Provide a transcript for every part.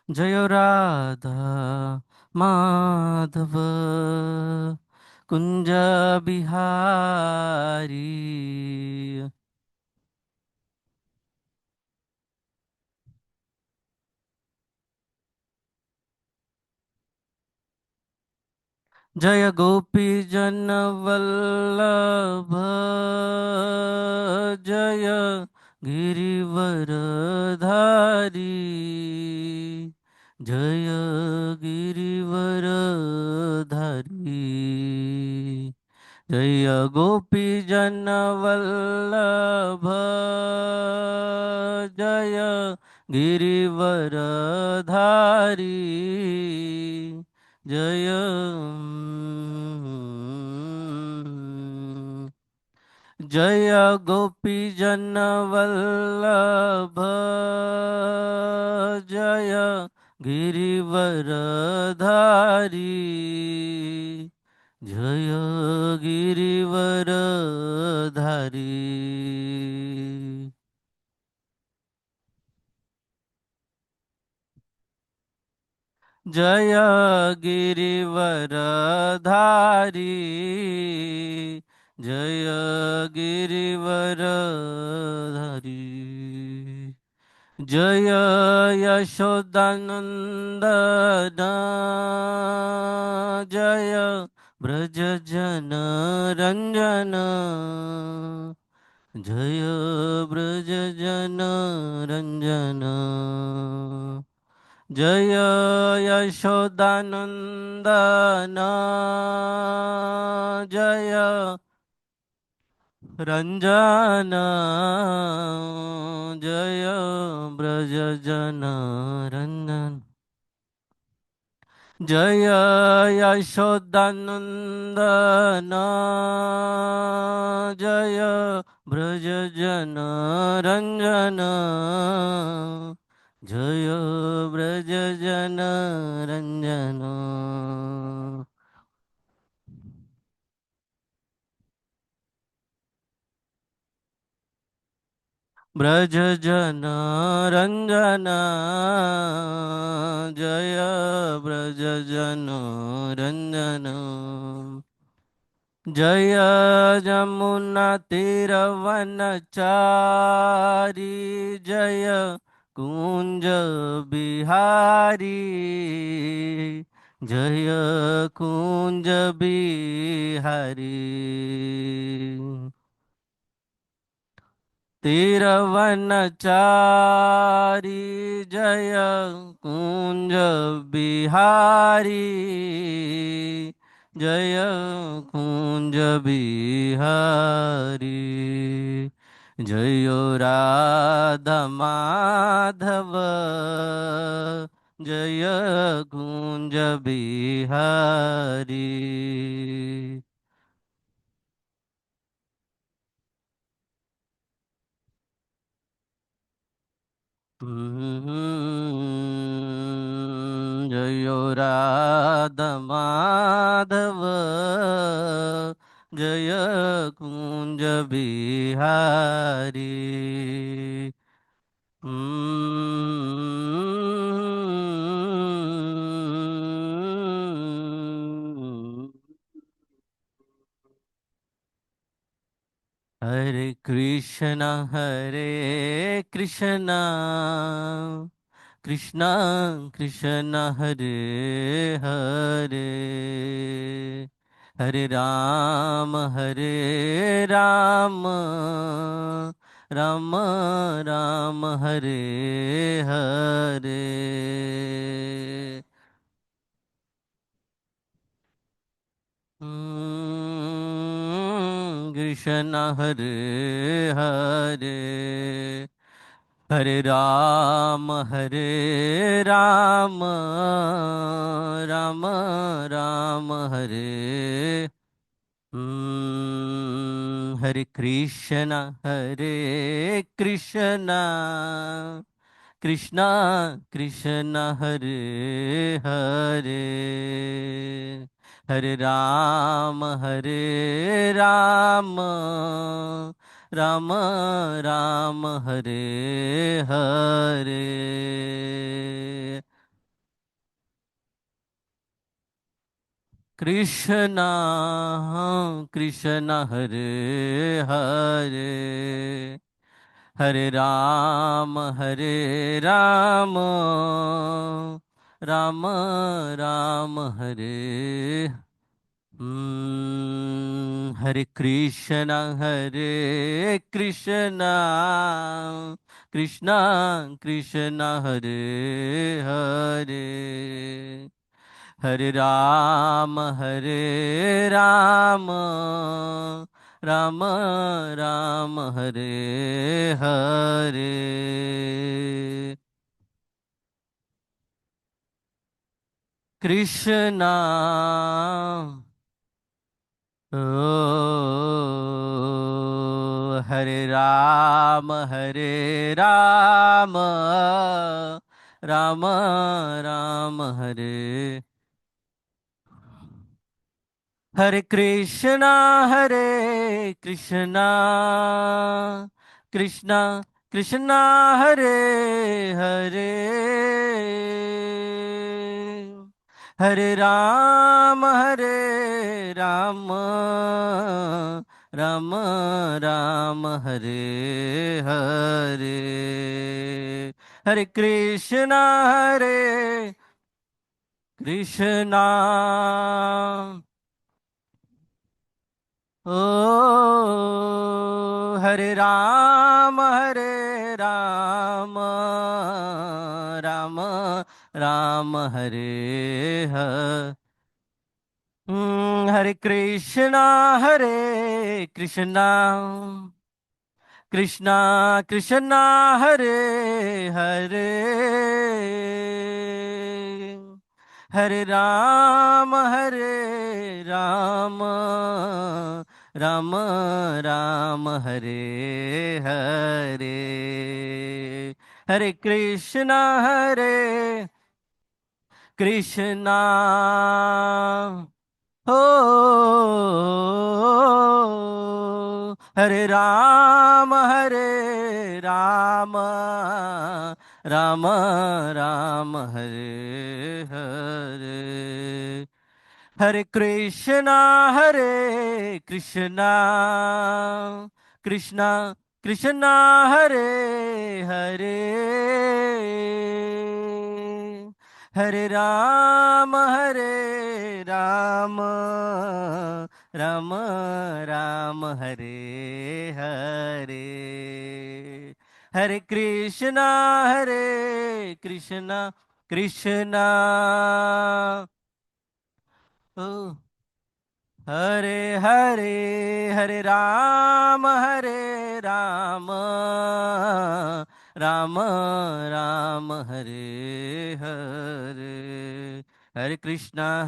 जय राधा माधव कुंज बिहारी। जय गोपी जन वल्लभ जय गिरिवर धारी। जय गिरिवर धारी। जय गोपी जन वल्लभ जय गिरिवर धारी। जय जय गोपी जन वल्लभ जय गिरिवर धारी। जय गिरिवर धारी। जय गिरिवर धारी। जय गिरिवर धारी। जय यशोदानंदन जय ब्रज जन रंजन। जय ब्रज जन रंजन। जय यशोदानंदन जय रंजन। जय ब्रज जन रंजन। जय यशोदानंदन जय ब्रज जन रंजन। जय ब्रज जन रंजन। ब्रज जन रंजन। जय ब्रज जन रंजन। जय जमुना तीरवनचारी। जय कुंज बिहारी। जय कुंज बिहारी। तिरवनचारी जय कुंज बिहारी। जय कुंज बिहारी। जय राधा माधव जय कुंज बिहारी। जयो राधा माधव जय कुंज बिहारी। हरे कृष्णा कृष्णा कृष्णा हरे हरे। हरे राम राम राम हरे हरे। कृष्ण हरे हरे। हरे राम राम राम हरे। हरे कृष्णा कृष्णा कृष्णा हरे हरे। हरे राम राम राम हरे हरे। कृष्णा कृष्ण हरे हरे, हरे राम राम राम हरे। हरे कृष्णा कृष्णा कृष्ण हरे हरे, हरे राम राम राम हरे हरे। कृष्णा हरे राम राम राम हरे। हरे कृष्णा कृष्णा कृष्णा हरे हरे, हरे राम राम राम हरे हरे। हरे कृष्णा ओ हरे राम राम राम हरे हरे। हरे कृष्णा कृष्णा कृष्णा हरे हरे, हरे राम राम राम हरे हरे। हरे कृष्णा हो हरे राम राम राम हरे हरे। हरे कृष्णा कृष्णा कृष्णा हरे हरे, हरे राम राम राम हरे हरे। हरे कृष्णा कृष्णा ओ हरे राम राम राम हरे हरे। हरे कृष्णा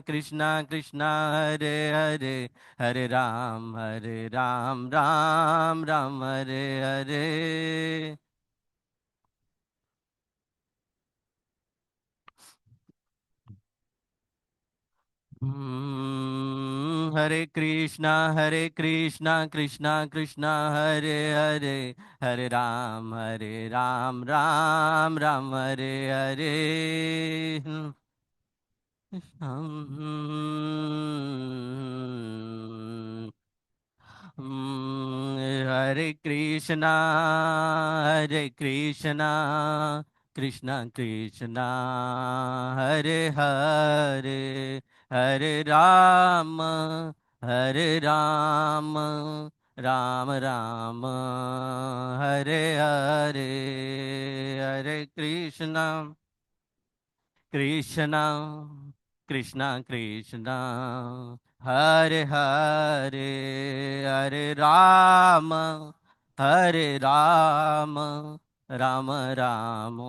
कृष्णा कृष्णा हरे हरे, हरे राम राम राम हरे हरे। हरे कृष्णा कृष्णा कृष्णा हरे हरे, हरे राम राम राम हरे हरे। हम्म, हरे कृष्णा कृष्णा कृष्णा हरे हरे, हरे राम राम राम हरे हरे। हरे कृष्णा कृष्णा हरे हरे राम राम राम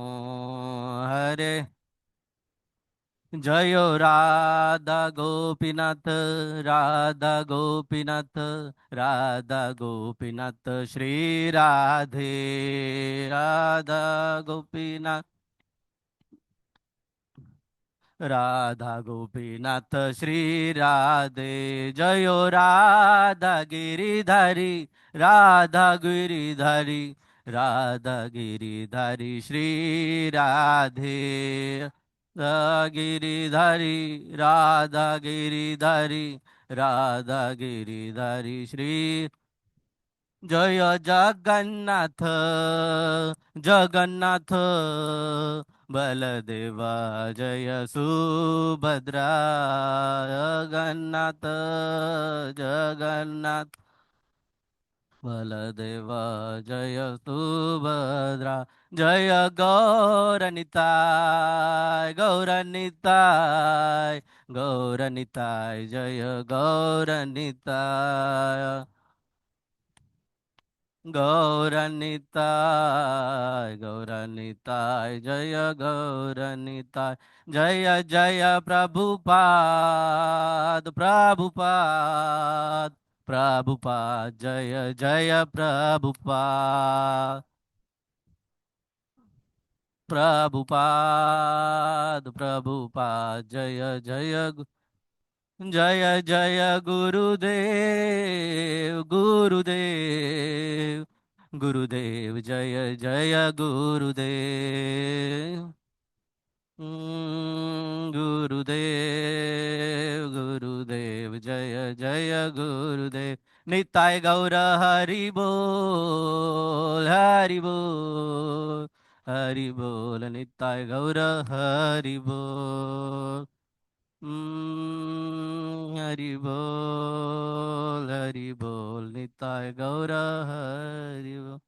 हरे। जयो राधा गोपीनाथ राधा गोपीनाथ श्री राधे राधा गोपीनाथ राधा गोपीनाथ श्री राधे। जयो राधा गिरिधारी राधा गिरिधारी श्री राधे। गिरिधारी राधा गिरिधारी राधा गिरिधारी श्री जय जगन्नाथ जगन्नाथ बलदेवा जय सुभद्रा जगन्नाथ जगन्नाथ बलदेव जय सुभद्रा जय गौरनिताय गौरनिताय गौरनिताय जय गौरनिताय गौरनिताय गौरनिताय जय गौरनिताय जय जय प्रभुपाद प्रभुपाद प्रभुपाद जय जय प्रभुपाद प्रभुपाद प्रभुपाद जय जय जय जय गुरुदेव गुरुदेव गुरुदेव जय जय गुरुदेव गुरुदेव गुरुदेव जय जय गुरुदेव निताय गौर हरि बोल हरि बोल हरि बोल निताय गौर हरि बोल हरि बोल निताय गौर हरि बोल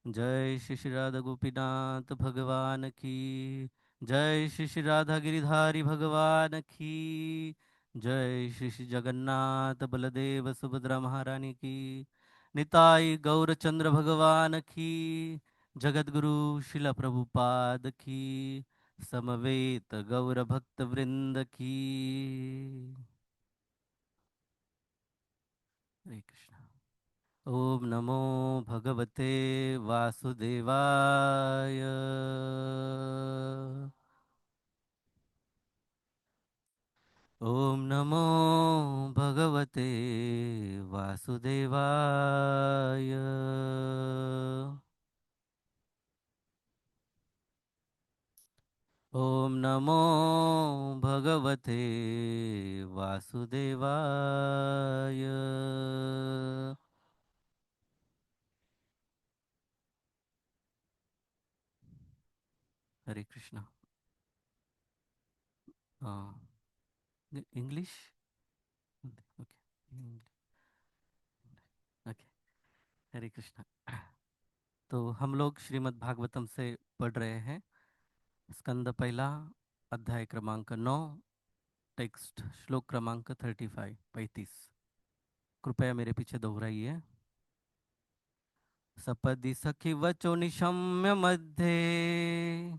जय श्री श्री राधा गोपीनाथ भगवान की जय श्री श्री राधा गिरिधारी भगवान की जय श्री श्री जगन्नाथ बलदेव सुभद्रा महारानी की निताई गौरचंद्र भगवान की जगत गुरु शिला प्रभुपाद की समवेत गौर भक्त वृंद की हरे कृष्ण ओम नमो भगवते वासुदेवाय ओम नमो भगवते वासुदेवाय ओम नमो भगवते वासुदेवाय हरे कृष्णा हाँ इंग्लिश ओके ओके हरे कृष्णा तो हम लोग श्रीमद् भागवतम से पढ़ रहे हैं स्कंद पहला अध्याय क्रमांक 9 टेक्स्ट श्लोक क्रमांक 35 कृपया मेरे पीछे दोहराइए सपदि सखी वचो निशम्य मध्ये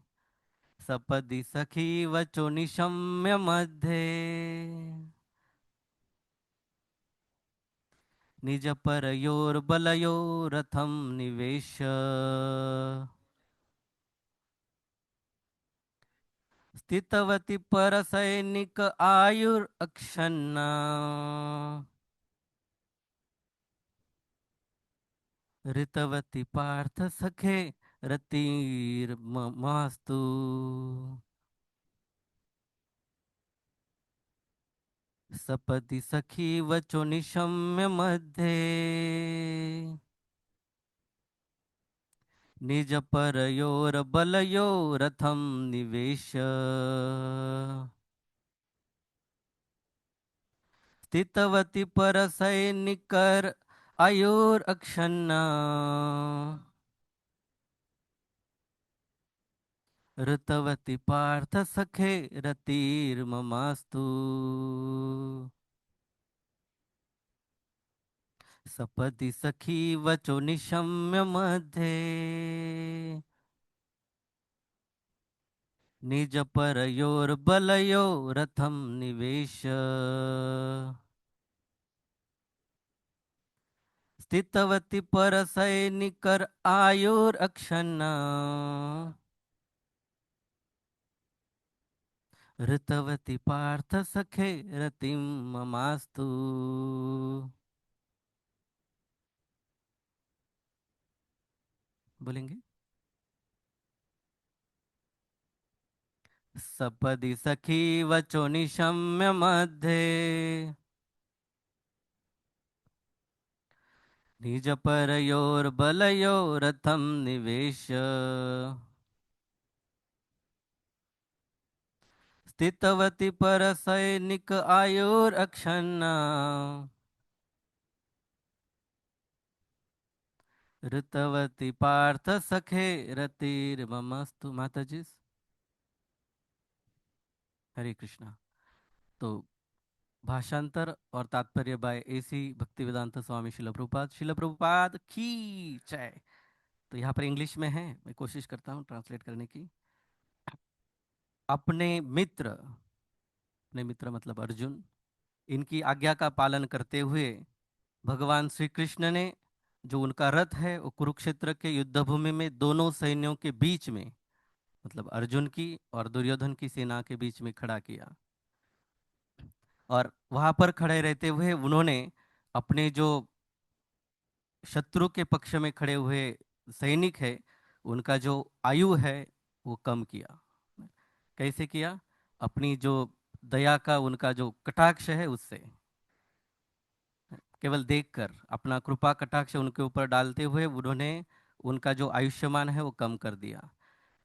सपदि सखी वचो निशम्य मध्ये निज परयोर्बलयोरथं निवेश स्थितवती परसैनिक आयुरक्षन्ना ऋतवती पार्थ सखे रतिर्ममास्तु सपदि सखी वचो निशम्य मध्ये निज परयोर्बलयोरथं निवेश स्थितवती परसैनिकर आयुरक्षन्ना ऋतवती पार्थ सखे रतिर्ममास्तु सपदि सखी वचो निशम्य मध्ये निज परयोर्बलयोरथं निवेश स्थितवती परसैनिकर आयुरक्षन्ना ऋतवती पार्थ सखे रतिं ममास्तु बोलेंगे सपदि सखी वचो निशम्य मध्ये निज परयोर्बलयोरथं निवेश्य स्थितवती परसैनिक आयुरक्षन्ना ऋतवती पार्थ सखे रतिर्ममस्तु। माताजी, हरे कृष्णा। तो भाषांतर और तात्पर्य बाय एसी भक्तिवेदांत स्वामी शिल प्रभुपाद की जय। तो यहाँ पर इंग्लिश में है, मैं कोशिश करता हूँ ट्रांसलेट करने की। अपने मित्र मतलब अर्जुन, इनकी आज्ञा का पालन करते हुए भगवान श्री कृष्ण ने जो उनका रथ है वो कुरुक्षेत्र के युद्ध भूमि में दोनों सैन्यों के बीच में, मतलब अर्जुन की और दुर्योधन की सेना के बीच में खड़ा किया। और वहां पर खड़े रहते हुए उन्होंने अपने जो शत्रु के पक्ष में खड़े हुए सैनिक है उनका जो आयु है वो कम किया। कैसे किया? अपनी जो दया का उनका जो कटाक्ष है उससे, केवल देखकर अपना कृपा कटाक्ष उनके ऊपर डालते हुए उन्होंने उनका जो आयुष्यमान है वो कम कर दिया।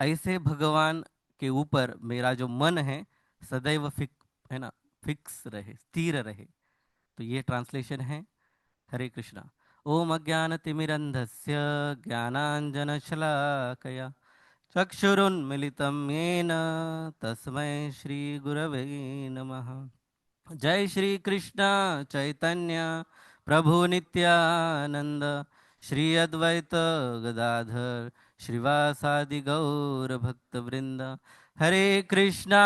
ऐसे भगवान के ऊपर मेरा जो मन है सदैव है ना, फिक्स रहे, स्थिर रहे। तो ये ट्रांसलेशन है। हरे कृष्णा। ओम अज्ञानतिमिरन्धस्य ज्ञानाञ्जनशलाकया चक्षुरुन्मिलितं येन तस्मै श्रीगुरवे नमः। जय श्री कृष्ण चैतन्य प्रभु नित्यानंद, श्री अद्वैत गदाधर श्रीवासादि गौर भक्त वृंद। हरे कृष्णा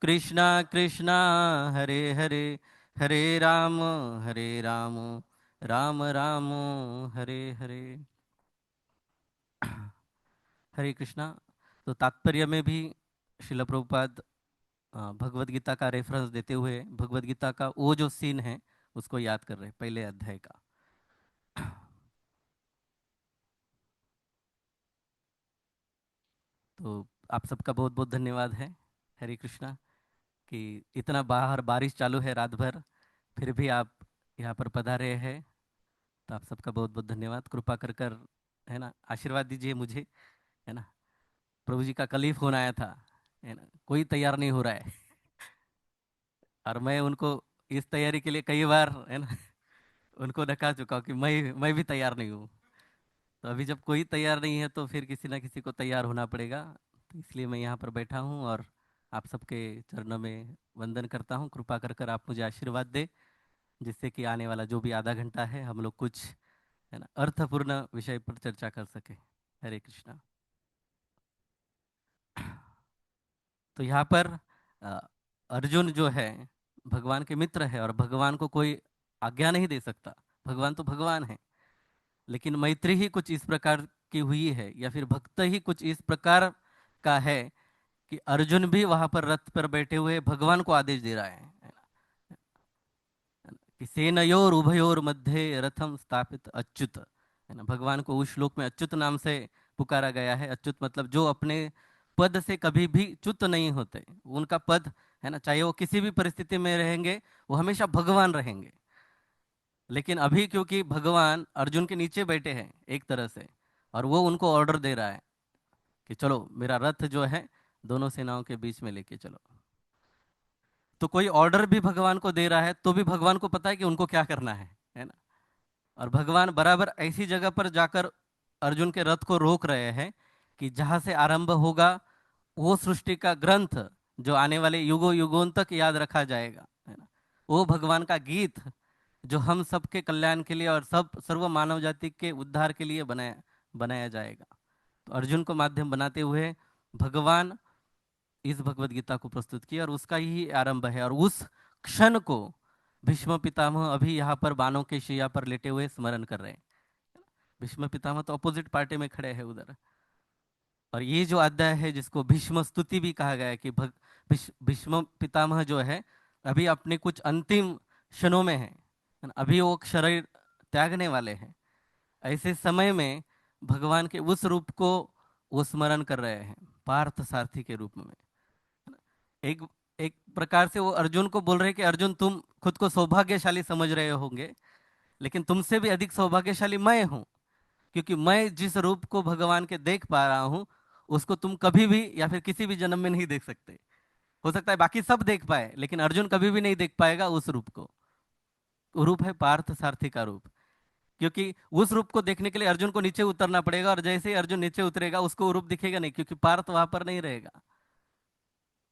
कृष्णा कृष्णा हरे हरे, हरे राम राम राम राम हरे हरे। हरे कृष्णा। तो तात्पर्य में भी शिल प्रभुपाद भगवत गीता का रेफरेंस देते हुए भगवत गीता का वो जो सीन है उसको याद कर रहे हैं, पहले अध्याय का। तो आप सबका बहुत बहुत धन्यवाद है। हरे कृष्णा। कि इतना बाहर बारिश चालू है रात भर, फिर भी आप यहाँ पर पधारे हैं, तो आप सबका बहुत बहुत धन्यवाद। कृपा कर है ना आशीर्वाद दीजिए मुझे, है ना। प्रभु जी का कल ही फोन आया था, है ना, कोई तैयार नहीं हो रहा है। और मैं उनको इस तैयारी के लिए कई बार है ना उनको दिखा चुका हूँ कि मैं भी तैयार नहीं हूँ। तो अभी जब कोई तैयार नहीं है तो फिर किसी ना किसी को तैयार होना पड़ेगा। तो इसलिए मैं यहाँ पर बैठा हूँ और आप सबके चरणों में वंदन करता हूँ। कृपा कर आप मुझे आशीर्वाद दे, जिससे कि आने वाला जो भी आधा घंटा है हम लोग कुछ है ना अर्थपूर्ण विषय पर चर्चा कर सके। हरे कृष्णा। तो यहाँ पर अ, अर्जुन जो है भगवान के मित्र है और भगवान को कोई आज्ञा नहीं दे सकता। भगवान तो भगवान है, लेकिन मैत्री ही कुछ इस प्रकार की हुई है या फिर भक्त ही कुछ इस प्रकार का है कि अर्जुन भी वहां पर रथ पर बैठे हुए भगवान को आदेश दे रहा है ना? कि सेनयोर उभयोर मध्य रथम स्थापित अच्युत, है ना। भगवान को उस श्लोक में अच्युत नाम से पुकारा गया है। अच्युत मतलब जो अपने पद से कभी भी च्युत नहीं होते। उनका पद है ना, चाहे वो किसी भी परिस्थिति में रहेंगे वो हमेशा भगवान रहेंगे। लेकिन अभी क्योंकि भगवान अर्जुन के नीचे बैठे हैं एक तरह से, और वो उनको ऑर्डर दे रहा है कि चलो मेरा रथ जो है दोनों सेनाओं के बीच में लेके चलो। तो कोई ऑर्डर भी भगवान को दे रहा है तो भी भगवान को पता है कि उनको क्या करना है ना। और भगवान बराबर ऐसी जगह पर जाकर अर्जुन के रथ को रोक रहे हैं कि जहां से आरंभ होगा वो सृष्टि का ग्रंथ जो आने वाले युगों युगों तक याद रखा जाएगा, है ना। वो भगवान का गीत जो हम सबके कल्याण के लिए और सब सर्व मानव जाति के उद्धार के लिए बनाया बनाया जाएगा। तो अर्जुन को माध्यम बनाते हुए भगवान इस भगवत गीता को प्रस्तुत किया और उसका ही आरंभ है। और उस क्षण को भीष्म पितामह अभी यहाँ पर बाणों के शैया पर लेटे हुए स्मरण कर रहे हैं। भीष्म पितामह तो अपोजिट पार्टी में खड़े हैं उधर। और ये जो अध्याय है जिसको भीष्म स्तुति भी कहा गया है कि भीष्म पितामह जो है अभी अपने कुछ अंतिम क्षणों में है, अभी वो शरीर त्यागने वाले हैं। ऐसे समय में भगवान के उस रूप को वो स्मरण कर रहे हैं। पार्थ सारथी के रूप में। एक एक प्रकार से वो अर्जुन को बोल रहे हैं कि अर्जुन, तुम खुद को सौभाग्यशाली समझ रहे होंगे, लेकिन तुमसे भी अधिक सौभाग्यशाली मैं हूं, क्योंकि मैं जिस रूप को भगवान के देख पा रहा हूं, उसको तुम कभी भी या फिर किसी भी जन्म में नहीं देख सकते। हो सकता है बाकी सब देख पाए, लेकिन अर्जुन कभी भी नहीं देख पाएगा उस रूप को। वो रूप है पार्थ सारथी का रूप। क्योंकि उस रूप को देखने के लिए अर्जुन को नीचे उतरना पड़ेगा, और जैसे ही अर्जुन नीचे उतरेगा उसको वो रूप दिखेगा नहीं, क्योंकि पार्थ वहां पर नहीं रहेगा।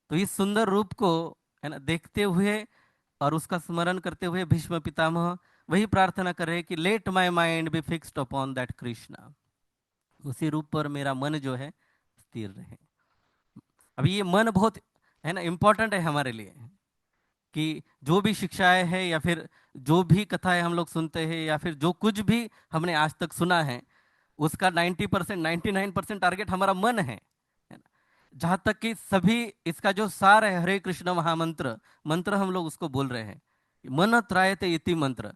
तो इस सुंदर रूप को, है ना, देखते हुए और उसका स्मरण करते हुए भीष्म पितामह वही प्रार्थना कर रहे हैं कि let my mind be fixed upon that Krishna. उसी रूप पर मेरा मन जो है स्थिर रहे। अभी ये मन बहुत, है ना, इंपॉर्टेंट है हमारे लिए, कि जो भी शिक्षाएं है या फिर जो भी कथाएं हम लोग सुनते हैं या फिर जो कुछ भी हमने आज तक सुना है, उसका 90%, 99% टारगेट हमारा मन है ना। जहां तक कि सभी इसका जो सार है, हरे कृष्ण महामंत्र, मंत्र हम लोग उसको बोल रहे हैं, मन त्रायते इति मंत्र।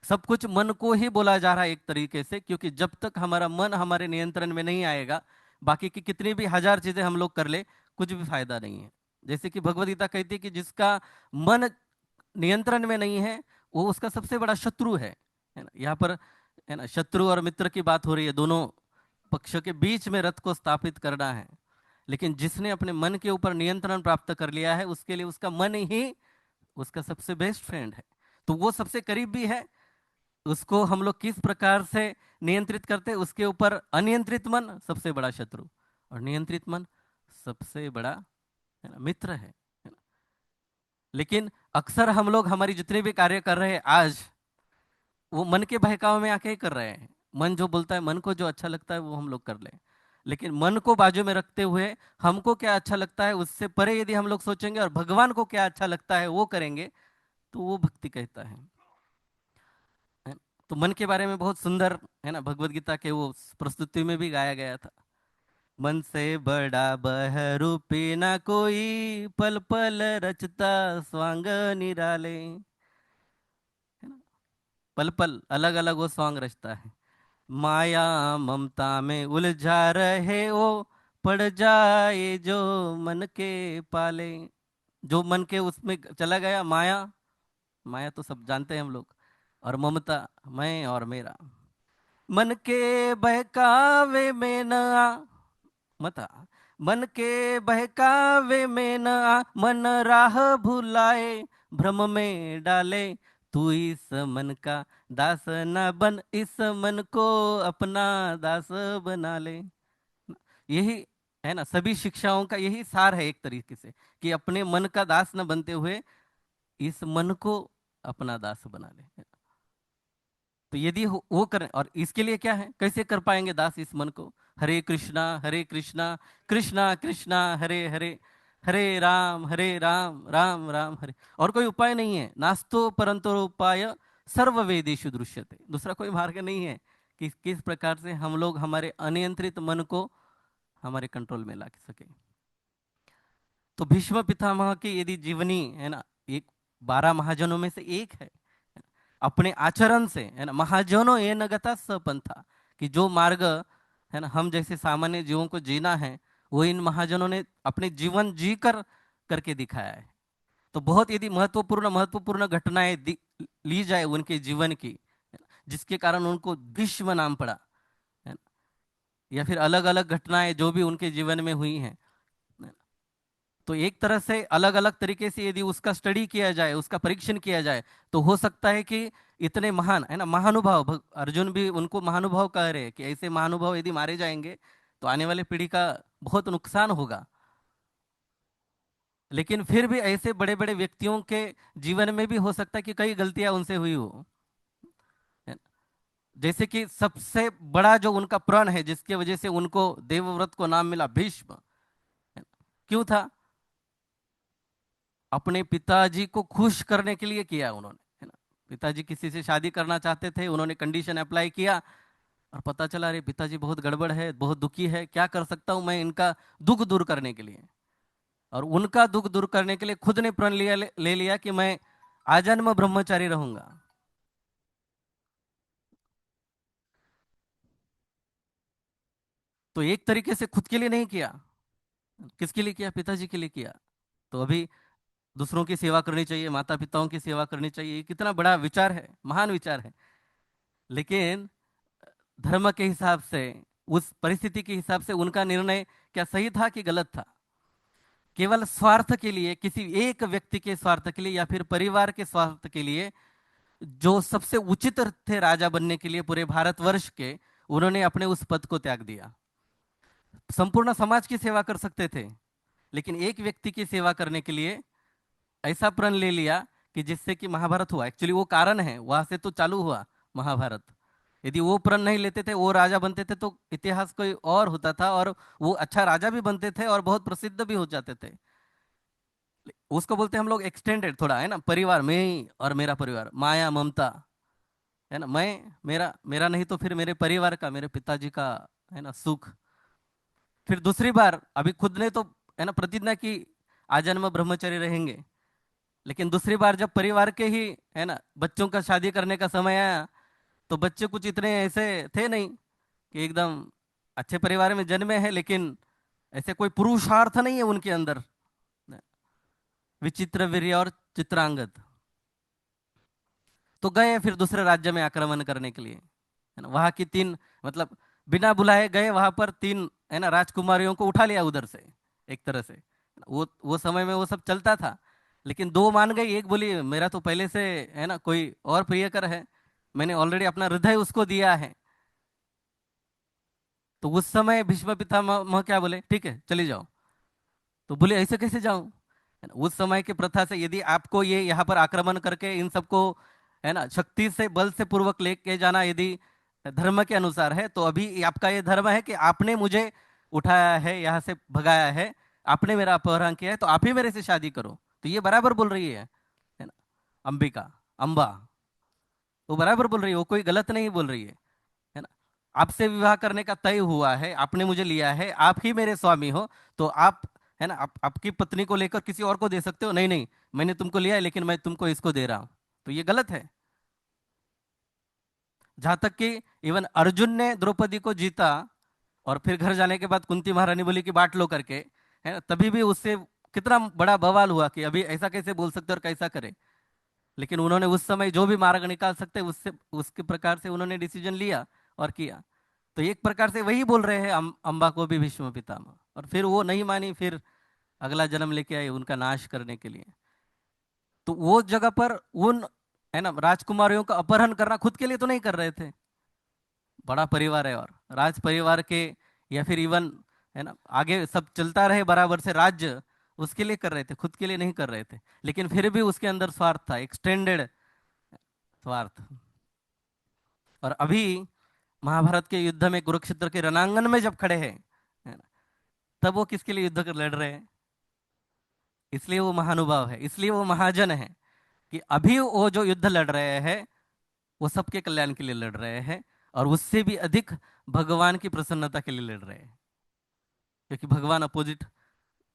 सब कुछ मन को ही बोला जा रहा है एक तरीके से, क्योंकि जब तक हमारा मन हमारे नियंत्रण में नहीं आएगा, बाकी की कितनी भी हजार चीजें हम लोग कर ले, कुछ भी फायदा नहीं है। जैसे कि भगवद गीता कहती है कि जिसका मन नियंत्रण में नहीं है, वो उसका सबसे बड़ा शत्रु है ना। यहाँ पर, है ना, शत्रु और मित्र की बात हो रही है, दोनों पक्षों के बीच में रथ को स्थापित करना है। लेकिन जिसने अपने मन के ऊपर नियंत्रण प्राप्त कर लिया है, उसके लिए उसका मन ही उसका सबसे बेस्ट फ्रेंड है। तो वो सबसे करीब भी है। उसको हम लोग किस प्रकार से नियंत्रित करते हैं, उसके ऊपर अनियंत्रित मन सबसे बड़ा शत्रु, और नियंत्रित मन सबसे बड़ा, है ना, मित्र है ना? लेकिन अक्सर हम लोग हमारी जितने भी कार्य कर रहे हैं आज, वो मन के बहकावे में आके ही कर रहे हैं। मन जो बोलता है, मन को जो अच्छा लगता है वो हम लोग कर लें। लेकिन मन को बाजू में रखते हुए हमको क्या अच्छा लगता है उससे परे यदि हम लोग सोचेंगे और भगवान को क्या अच्छा लगता है वो करेंगे, तो वो भक्ति कहता है। तो मन के बारे में बहुत सुंदर, है ना, भगवत गीता के वो प्रस्तुति में भी गाया गया था। मन से बड़ा बहरूपी ना कोई, पल पल रचता स्वांग निराले, है ना। पल पल अलग अलग वो सॉन्ग रचता है। माया ममता में उलझा रहे वो, पड़ जाए जो मन के पाले। जो मन के उसमें चला गया, माया, माया तो सब जानते हैं हम लोग, और ममता, मैं और मेरा, मन के बहकावे में न आ, मत आ, मन के बहकावे में न आ, मन राह भुलाए, भ्रम में डाले, तू इस मन का दास न बन, इस मन को अपना दास बना ले। यही, है ना, सभी शिक्षाओं का यही सार है एक तरीके से, कि अपने मन का दास न बनते हुए इस मन को अपना दास बना ले। तो यदि वो करें, और इसके लिए क्या है, कैसे कर पाएंगे दास इस मन को? हरे कृष्णा कृष्णा कृष्णा हरे हरे, हरे राम राम राम हरे। और कोई उपाय नहीं है, नास्तो परंतो उपाय सर्व वेदेषु दृश्यते। दूसरा कोई मार्ग नहीं है कि किस प्रकार से हम लोग हमारे अनियंत्रित मन को हमारे कंट्रोल में ला सके। तो भीष्म पितामह की यदि जीवनी, है ना, एक 12 महाजनों में से एक है। अपने आचरण से, है ना, महाजनों ये नगता सपंथा, कि जो मार्ग, है ना, हम जैसे सामान्य जीवों को जीना है, वो इन महाजनों ने अपने जीवन जी कर करके दिखाया है। तो बहुत यदि महत्वपूर्ण महत्वपूर्ण घटनाएं ली जाए उनके जीवन की, जिसके कारण उनको भीष्म नाम पड़ा, है ना, या फिर अलग अलग घटनाएं जो भी उनके जीवन में हुई हैं, तो एक तरह से अलग अलग तरीके से यदि उसका स्टडी किया जाए, उसका परीक्षण किया जाए, तो हो सकता है कि इतने महान, है ना, महानुभाव, अर्जुन भी उनको महानुभाव कह रहे हैं, कि ऐसे महानुभाव यदि मारे जाएंगे तो आने वाले पीढ़ी का बहुत नुकसान होगा। लेकिन फिर भी ऐसे बड़े बड़े व्यक्तियों के जीवन में भी हो सकता है कि कई गलतियां उनसे हुई हो, है ना? जैसे कि सबसे बड़ा जो उनका प्रण है, जिसकी वजह से उनको देवव्रत को नाम मिला भीष्म, है ना? क्यों था? अपने पिताजी को खुश करने के लिए किया उन्होंने, है ना। पिताजी किसी से शादी करना चाहते थे, उन्होंने कंडीशन अप्लाई किया, और पता चला अरे पिताजी बहुत गड़बड़ है, बहुत दुखी है, क्या कर सकता हूं मैं इनका दुख दूर करने के लिए। और उनका दुख दूर करने के लिए खुद ने प्रण ले लिया कि मैं आजन्म ब्रह्मचारी रहूंगा। तो एक तरीके से खुद के लिए नहीं किया, किसके लिए किया? पिताजी के लिए किया। तो अभी दूसरों की सेवा करनी चाहिए, माता पिताओं की सेवा करनी चाहिए, ये कितना बड़ा विचार है, महान विचार है। लेकिन धर्म के हिसाब से, उस परिस्थिति के हिसाब से उनका निर्णय क्या सही था कि गलत था? केवल स्वार्थ के लिए, किसी एक व्यक्ति के स्वार्थ के लिए या फिर परिवार के स्वार्थ के लिए, जो सबसे उचित थे राजा बनने के लिए पूरे भारतवर्ष के, उन्होंने अपने उस पद को त्याग दिया। संपूर्ण समाज की सेवा कर सकते थे, लेकिन एक व्यक्ति की सेवा करने के लिए ऐसा प्रण ले लिया कि जिससे कि महाभारत हुआ। एक्चुअली वो कारण है, वहां से तो चालू हुआ महाभारत। यदि वो प्रण नहीं लेते थे, वो राजा बनते थे, तो इतिहास कोई और होता था, और वो अच्छा राजा भी बनते थे और बहुत प्रसिद्ध भी हो जाते थे। उसको बोलते हैं हम लोग एक्सटेंडेड, थोड़ा है ना, परिवार में ही और मेरा परिवार, माया ममता, है ना, मैं, मेरा मेरा नहीं तो फिर मेरे परिवार का, मेरे पिताजी का, है ना, सुख। फिर दूसरी बार अभी खुद ने तो, है ना, प्रतिज्ञा की आजन्म ब्रह्मचर्य रहेंगे। लेकिन दूसरी बार जब परिवार के ही, है ना, बच्चों का शादी करने का समय आया, तो बच्चे कुछ इतने ऐसे थे नहीं कि एकदम अच्छे परिवार में जन्मे हैं, लेकिन ऐसे कोई पुरुषार्थ नहीं है उनके अंदर। विचित्र वीर्य और चित्रांगद। तो गए फिर दूसरे राज्य में आक्रमण करने के लिए, है ना, वहां की तीन, मतलब बिना बुलाए गए वहां पर तीन, है ना, राजकुमारियों को उठा लिया उधर से, एक तरह से। वो समय में वो सब चलता था। लेकिन दो मान गई, एक बोली मेरा तो पहले से, है ना, कोई और प्रियकर है, मैंने ऑलरेडी अपना हृदय उसको दिया है। तो उस समय भीष्म पितामह क्या बोले, ठीक है चली जाओ। तो बोले ऐसे कैसे जाऊं? है ना, उस समय की प्रथा से यदि आपको ये यहाँ पर आक्रमण करके इन सबको, है ना, शक्ति से बल से पूर्वक लेके जाना यदि धर्म के अनुसार है, तो अभी आपका ये धर्म है कि आपने मुझे उठाया है, यहाँ से भगाया है, आपने मेरा अपहरण किया है, तो आप ही मेरे से शादी करो। तो ये बराबर बोल रही है ना, अंबिका, अंबा, वो बराबर बोल रही है, वो कोई गलत नहीं बोल रही है ना। आपसे विवाह करने का तय हुआ है, आपने मुझे लिया है, आप ही मेरे स्वामी हो, तो आप, है ना, आपकी पत्नी को लेकर किसी और को दे सकते हो? नहीं नहीं, मैंने तुमको लिया है, लेकिन मैं तुमको इसको दे रहा हूं। तो ये गलत है। जहां तक कि इवन अर्जुन ने द्रौपदी को जीता, और फिर घर जाने के बाद कुंती महारानी बोली कि बांट लो करके, है ना, तभी भी उससे कितना बड़ा बवाल हुआ कि अभी ऐसा कैसे बोल सकते और कैसा करे। लेकिन उन्होंने उस समय जो भी मार्ग निकाल सकते उससे, उसके प्रकार से उन्होंने डिसीजन लिया और किया। तो एक प्रकार से वही बोल रहे हैं अम्बा को भी भीष्म पितामह, और फिर वो नहीं मानी, फिर अगला जन्म लेके आए उनका नाश करने के लिए। तो वो जगह पर उन, है ना, राजकुमारियों का अपहरण करना खुद के लिए तो नहीं कर रहे थे, बड़ा परिवार है और राज परिवार के, या फिर इवन, है ना, आगे सब चलता रहे बराबर से राज्य, उसके लिए कर रहे थे, खुद के लिए नहीं कर रहे थे। लेकिन फिर भी उसके अंदर स्वार्थ था, एक्सटेंडेड स्वार्थ। और अभी महाभारत के युद्ध में, कुरुक्षेत्र के रणांगन में जब खड़े हैं, है ना, तब वो किसके लिए युद्ध कर लड़ रहे हैं? इसलिए वो महानुभाव है, इसलिए वो महाजन है, कि अभी वो जो युद्ध लड़ रहे हैं, वो सबके कल्याण के लिए लड़ रहे हैं, और उससे भी अधिक भगवान की प्रसन्नता के लिए लड़ रहे हैं, क्योंकि भगवान अपोजिट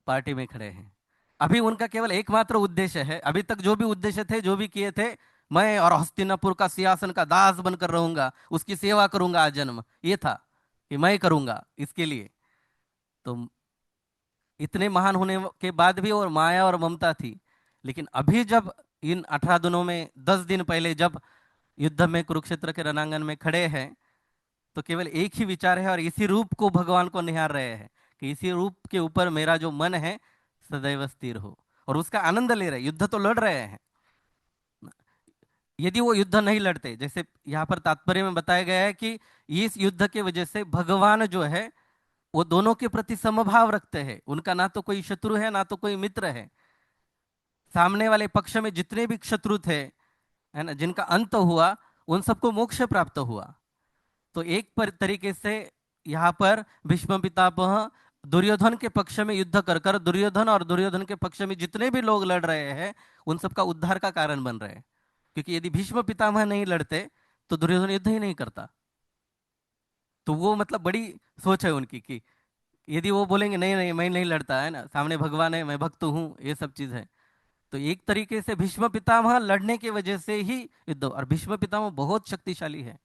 पार्टी में खड़े हैं। अभी उनका केवल एकमात्र उद्देश्य है, अभी तक जो भी उद्देश्य थे, जो भी किए थे, मैं और हस्तिनापुर का सिंहासन का दास बनकर रहूंगा, उसकी सेवा करूंगा आजन्म, ये था कि मैं करूंगा इसके लिए। तो इतने महान होने के बाद भी और माया और ममता थी। लेकिन अभी जब इन 18 दिनों में, 10 दिन पहले जब युद्ध में कुरुक्षेत्र के रणांगण में खड़े हैं, तो केवल एक ही विचार है, और इसी रूप को भगवान को निहार रहे हैं कि इसी रूप के ऊपर मेरा जो मन है सदैव स्थिर हो, और उसका आनंद ले रहे हैं। युद्ध तो लड़ रहे हैं। यदि वो युद्ध नहीं लड़ते, जैसे यहाँ पर तात्पर्य में बताया गया है कि इस युद्ध की वजह से भगवान जो है, वो दोनों के प्रति समभाव रखते हैं, उनका ना तो कोई शत्रु है ना तो कोई मित्र है। सामने वाले पक्ष में जितने भी शत्रु थे, है ना, जिनका अंत हुआ, उन सबको मोक्ष प्राप्त हुआ। तो एक पर तरीके से यहाँ पर भीष्म पितामह दुर्योधन के पक्ष में युद्ध कर कर, दुर्योधन और दुर्योधन के पक्ष में जितने भी लोग लड़ रहे हैं, उन सबका उद्धार का कारण बन रहे हैं। क्योंकि यदि भीष्म पितामह नहीं लड़ते, तो दुर्योधन युद्ध ही नहीं करता। तो वो मतलब बड़ी सोच है उनकी, कि यदि वो बोलेंगे नहीं नहीं मैं नहीं लड़ता, है ना, सामने भगवान है, मैं भक्त हूँ, ये सब चीज है। तो एक तरीके से भीष्म पितामह लड़ने की वजह से ही युद्ध, और भीष्म पितामह बहुत शक्तिशाली है।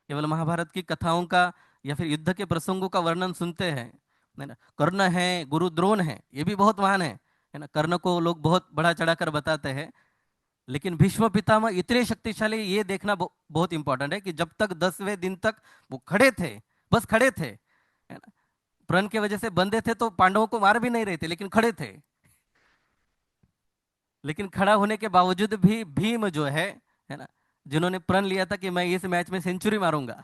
केवल महाभारत की कथाओं का या फिर युद्ध के प्रसंगों का वर्णन सुनते हैं, है ना। कर्ण है, गुरु द्रोण है, ये भी बहुत महान है ना। कर्ण को लोग बहुत बड़ा चढ़ाकर बताते हैं, लेकिन भीष्म पितामह इतने शक्तिशाली, ये देखना बहुत इंपॉर्टेंट है कि जब तक 10वें दिन तक वो खड़े थे, बस खड़े थे, है ना। प्रण के वजह से बंधे थे तो पांडवों को मार भी नहीं रहे थे, लेकिन खड़े थे। लेकिन खड़ा होने के बावजूद भी भीम जो है ना, जिन्होंने प्रण लिया था कि मैं इस मैच में सेंचुरी मारूंगा,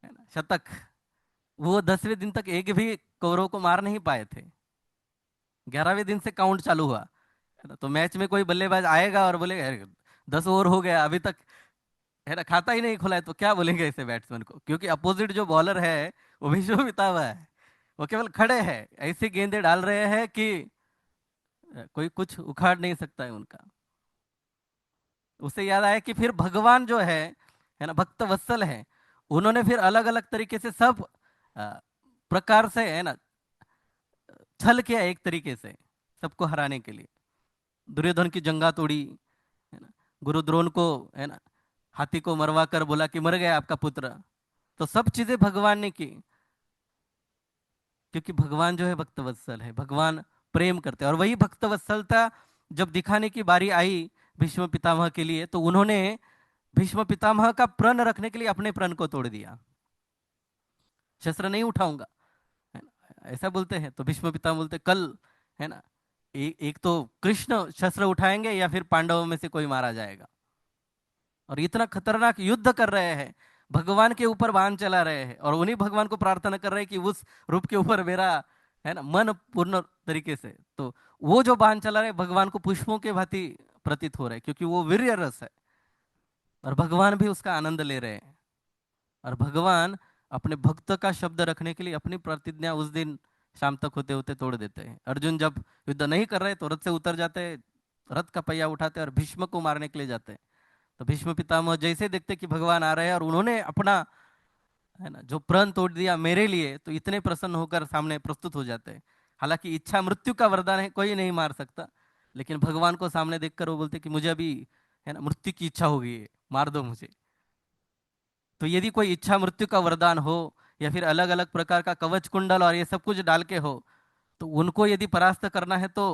है ना, शतक, वो 10वें दिन तक एक भी कौरव को मार नहीं पाए थे। 11वें दिन से काउंट चालू हुआ, है ना। तो मैच में कोई बल्लेबाज आएगा और बोलेगा, "अरे, 10 ओवर हो गया अभी तक, है ना, खाता ही नहीं खुला है", तो क्या बोलेंगे ऐसे बैट्समैन को? क्योंकि अपोजिट जो बॉलर है वो विश्व पितामह है। वो केवल खड़े हैं, ऐसी गेंदें डाल रहे हैं कि कोई कुछ उखाड़ नहीं सकता है उनका। उससे याद आया कि फिर भगवान जो है ना, भक्त वत्सल है, उन्होंने फिर अलग अलग तरीके से सब अ, प्रकार से, है ना, छल किया एक तरीके से सबको हराने के लिए। दुर्योधन की जंगा तोड़ी, है ना, गुरु द्रोण को, है ना, हाथी को मरवा कर बोला कि मर गया आपका पुत्र। तो सब चीजें भगवान ने की, क्योंकि भगवान जो है भक्तवत्सल है, भगवान प्रेम करते हैं। और वही भक्तवत्सलता जब दिखाने की बारी आई भीष्म पितामह के लिए, तो उन्होंने भीष्म पितामह का प्रण रखने के लिए अपने प्रण को तोड़ दिया। शस्त्र नहीं उठाऊंगा, है ना, ऐसा बोलते हैं। तो भीष्म पितामह बोलते कल, है ना, एक तो कृष्ण शस्त्र उठाएंगे या फिर पांडवों में से कोई मारा जाएगा। और इतना खतरनाक युद्ध कर रहे हैं, भगवान के ऊपर बाण चला रहे हैं, और उन्हीं भगवान को प्रार्थना कर रहे हैं कि उस रूप के ऊपर मेरा, है ना, मन पूर्ण तरीके से। तो वो जो बाण चला रहे हैं, भगवान को पुष्पों के भांति प्रतीत हो रहे हैं, क्योंकि वो वीर्य रस है, और भगवान भी उसका आनंद ले रहे हैं। और भगवान अपने भक्त का शब्द रखने के लिए अपनी प्रतिज्ञा उस दिन शाम तक होते होते तोड़ देते हैं। अर्जुन जब युद्ध नहीं कर रहे तो रथ से उतर जाते हैं, रथ का पहिया उठाते हैं और भीष्म को मारने के लिए जाते हैं। तो भीष्म पितामह जैसे देखते कि भगवान आ रहे हैं और उन्होंने अपना, है ना, जो प्रण तोड़ दिया मेरे लिए, तो इतने प्रसन्न होकर सामने प्रस्तुत हो जाते हैं। हालांकि इच्छा मृत्यु का वरदान है, कोई नहीं मार सकता, लेकिन भगवान को सामने देखकर वो बोलते कि मुझे अभी, है ना, मृत्यु की इच्छा हो गई है, मार दो मुझे। तो यदि कोई इच्छा मृत्यु का वरदान हो, या फिर अलग अलग प्रकार का कवच कुंडल और ये सब कुछ डाल के हो, तो उनको यदि परास्त करना है तो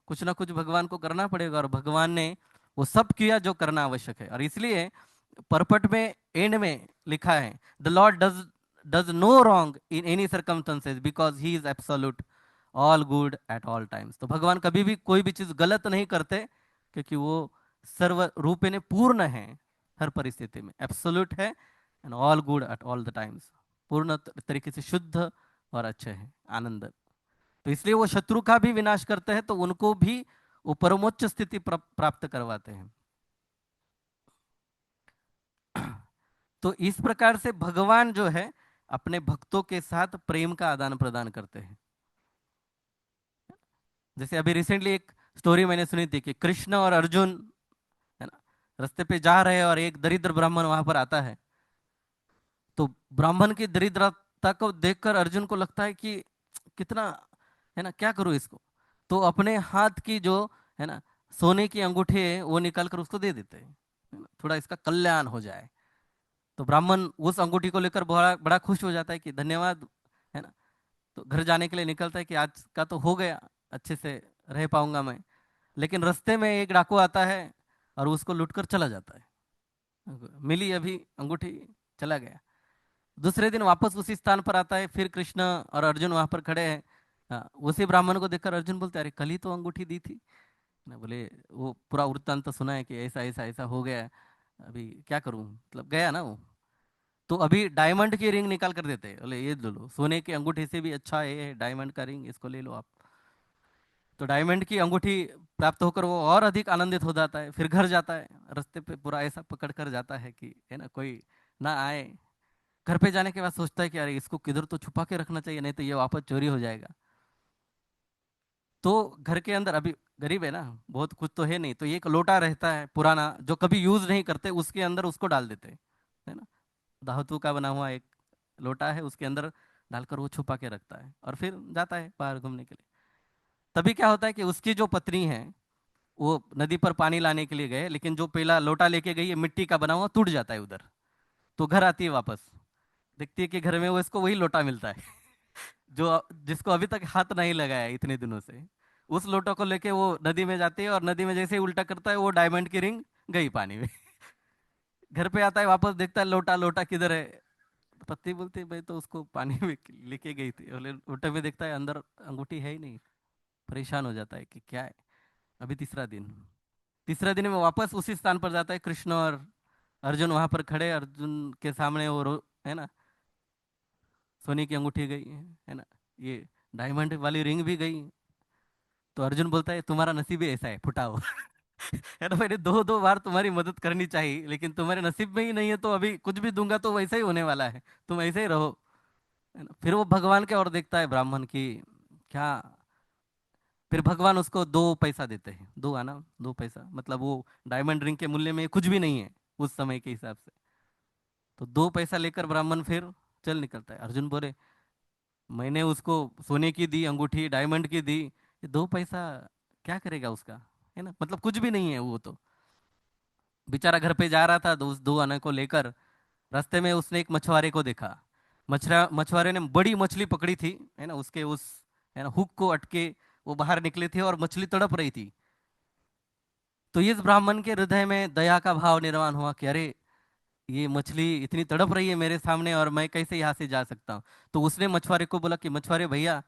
कुछ ना कुछ भगवान को करना पड़ेगा। और भगवान ने वो सब किया जो करना आवश्यक है। और इसलिए परपट में एंड में लिखा है, the lord does no wrong in any circumstances because he is absolute, all good at all times. तो भगवान कभी भी कोई भी चीज गलत नहीं करते, क्योंकि वो सर्व रूपेण पूर्ण है, हर परिस्थिति में एब्सोल्यूट है, and all good at all the times, पूर्ण तरीके से शुद्ध और अच्छे हैं, आनंद। तो इसलिए वो शत्रु का भी विनाश करते हैं, तो उनको भी वो परमोच्च स्थिति प्राप्त करवाते हैं। तो इस प्रकार से भगवान जो है अपने भक्तों के साथ प्रेम का आदान प्रदान करते हैं। जैसे अभी रिसेंटली एक स्टोरी मैंने सुनी थी कि कृष्ण और अर्जुन, है ना, रास्ते पे जा रहे हैं और एक दरिद्र ब्राह्मण वहां पर आता है। तो ब्राह्मण की दरिद्रता को देखकर अर्जुन को लगता है कि कितना, है ना, क्या करूं इसको। तो अपने हाथ की जो, है ना, सोने की अंगूठी है वो निकाल कर उसको दे देते हैं, है ना, थोड़ा इसका कल्याण हो जाए। तो ब्राह्मण उस अंगूठी को लेकर बड़ा बड़ा खुश हो जाता है कि धन्यवाद, है ना। तो घर जाने के लिए निकलता है कि आज का तो हो गया, अच्छे से रह पाऊंगा मैं। लेकिन रास्ते में एक डाकू आता है और उसको लूटकर चला जाता है। मिली अभी अंगूठी, चला गया। दूसरे दिन वापस उसी स्थान पर आता है, फिर कृष्ण और अर्जुन वहां पर खड़े हैं। हाँ, उसी ब्राह्मण को देखकर अर्जुन बोलते, अरे कल ही तो अंगूठी दी थी ना। बोले वो पूरा वृत्तांत तो सुना है कि ऐसा ऐसा ऐसा हो गया है, अभी क्या करूं, मतलब गया ना वो। तो अभी डायमंड की रिंग निकाल कर देते हैं, बोले ये ले लो, सोने की अंगूठी से भी अच्छा है ये डायमंड का रिंग, इसको ले लो आप। तो डायमंड की अंगूठी प्राप्त होकर वो और अधिक आनंदित हो जाता है। फिर घर जाता है, रास्ते पे पूरा ऐसा पकड़ कर जाता है कि, है ना, कोई ना आए। घर पे जाने के बाद सोचता है कि अरे इसको किधर तो छुपा के रखना चाहिए, नहीं तो ये वापस चोरी हो जाएगा। तो घर के अंदर, अभी गरीब है ना, बहुत कुछ तो है नहीं, तो एक लोटा रहता है पुराना जो कभी यूज नहीं करते, उसके अंदर उसको डाल देते हैं, है ना। धातु का बना हुआ एक लोटा है, उसके अंदर डालकर वो छुपा के रखता है और फिर जाता है बाहर घूमने के लिए। तभी क्या होता है कि उसकी जो पत्नी है, वो नदी पर पानी लाने के लिए गए, लेकिन जो पहला लोटा लेके गई है मिट्टी का बना हुआ, टूट जाता है उधर। तो घर आती है वापस, देखती है कि घर में वो इसको वही लोटा मिलता है। जो जिसको अभी तक हाथ नहीं लगाया है इतने दिनों से, उस लोटा को लेके वो नदी में जाती है, और नदी में जैसे ही उल्टा करता है वो डायमंड की रिंग गई पानी में। घर पे आता है, वापस देखता है लोटा, लोटा किधर है। पत्नी बोलती है भाई तो उसको पानी में लेके गई थी, बोले लोटे में देखता है अंदर अंगूठी है ही नहीं। परेशान हो जाता है कि क्या है। अभी तीसरा दिन में वापस उसी स्थान पर जाता है। कृष्ण और अर्जुन वहां पर खड़े, अर्जुन के सामने वो है ना, सोने की अंगूठी गई है ना, ये डायमंड वाली रिंग भी गई। तो अर्जुन बोलता है तुम्हारा नसीब ही ऐसा है, फुटाओ। है ना, मैंने दो दो बार तुम्हारी मदद करनी चाहिए, लेकिन तुम्हारे नसीब में ही नहीं है, तो अभी कुछ भी दूंगा तो वैसा ही होने वाला है, तुम ऐसे ही रहो। है ना, फिर वो भगवान के ओर देखता है ब्राह्मण की, क्या। फिर भगवान उसको 2 पैसा देते हैं, दो आना 2 पैसा, मतलब वो डायमंड रिंग के मूल्य में कुछ भी नहीं है उस समय के हिसाब से। तो 2 पैसा लेकर ब्राह्मण फिर चल निकलता है। अर्जुन बोले मैंने उसको सोने की दी अंगूठी, डायमंड की दी, ये 2 पैसा क्या करेगा उसका, है ना, मतलब कुछ भी नहीं है वो तो। बेचारा घर पे जा रहा था उस 2 आने को लेकर, रास्ते में उसने एक मछुआरे को देखा। मछुआरे ने बड़ी मछली पकड़ी थी, है ना, उसके उस, है ना, हुक को अटके वो बाहर निकले थे, और मछली तड़प रही थी। तो इस ब्राह्मण के हृदय में दया का भाव निर्माण हुआ कि अरे, ये मछली इतनी तड़प रही है मेरे सामने, और मैं कैसे यहाँ से जा सकता हूँ। तो उसने मछुआरे को बोला कि मछुआरे भैया,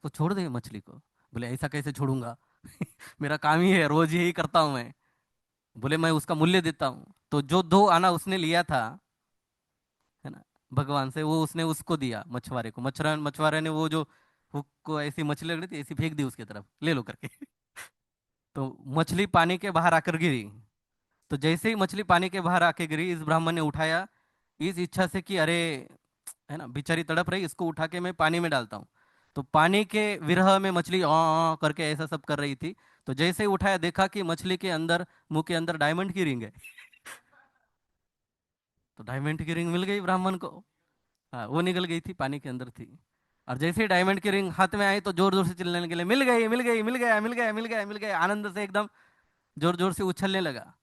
तो छोड़ दे मछली को। बोले ऐसा कैसे छोड़ूंगा, मेरा काम ही है, रोज यही करता हूँ मैं। बोले मैं उसका मूल्य देता हूँ। तो जो 2 आना उसने लिया था, है ना, भगवान से, वो उसने उसको दिया मछुआरे को। मछुआरे ने वो जो हुक को ऐसी मछली लग रही थी ऐसी फेंक दी उसकी तरफ, ले लो करके। तो मछली पानी के बाहर आकर गिरी। तो जैसे ही मछली पानी के बाहर आके गिरी, इस ब्राह्मण ने उठाया, इस इच्छा से कि अरे, है ना, बेचारी तड़प रही, इसको उठा के मैं पानी में डालता हूँ। तो पानी के विरह में मछली करके ऐसा सब कर रही थी। तो जैसे ही उठाया, देखा कि मछली के अंदर, मुंह के अंदर डायमंड की रिंग है। तो डायमंड की रिंग मिल गई ब्राह्मण को। हाँ, वो निकल गई थी, पानी के अंदर थी। और जैसे ही डायमंड की रिंग हाथ में आई, तो जोर जोर से चिल्लाने के लिए, मिल गई, मिल गई, मिल गया, मिल गया, मिल गया, मिल गया, आनंद से एकदम जोर जोर से उछलने लगा।